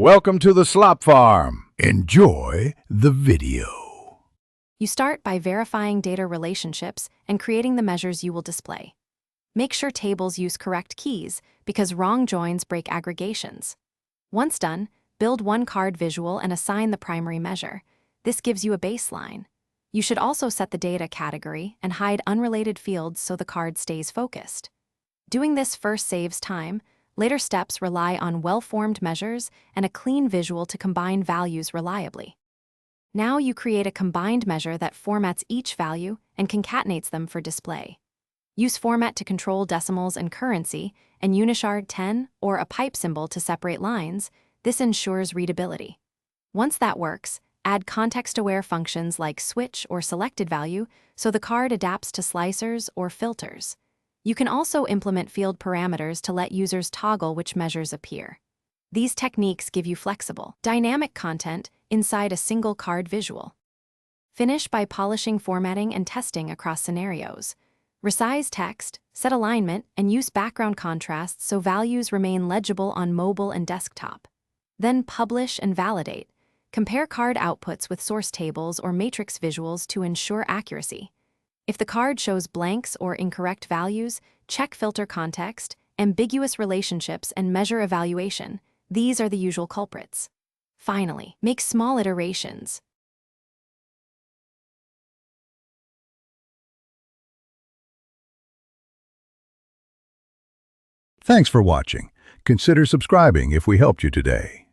Welcome to the Slop Farm. Enjoy the video. You start by verifying data relationships and creating the measures you will display. Make sure tables use correct keys because wrong joins break aggregations. Once done, build one card visual and assign the primary measure. This gives you a baseline. You should also set the data category and hide unrelated fields so the card stays focused. Doing this first saves time. Later steps rely on well-formed measures and a clean visual to combine values reliably. Now you create a combined measure that formats each value and concatenates them for display. Use format to control decimals and currency, and Unishard 10 or a pipe symbol to separate lines. This ensures readability. Once that works, add context-aware functions like switch or selected value so the card adapts to slicers or filters. You can also implement field parameters to let users toggle which measures appear. These techniques give you flexible, dynamic content inside a single card visual. Finish by polishing formatting and testing across scenarios. Resize text, set alignment, and use background contrast so values remain legible on mobile and desktop. Then publish and validate. Compare card outputs with source tables or matrix visuals to ensure accuracy. If the card shows blanks or incorrect values, check filter context, ambiguous relationships, and measure evaluation. These are the usual culprits. Finally, make small iterations. Thanks for watching. Consider subscribing if we helped you today.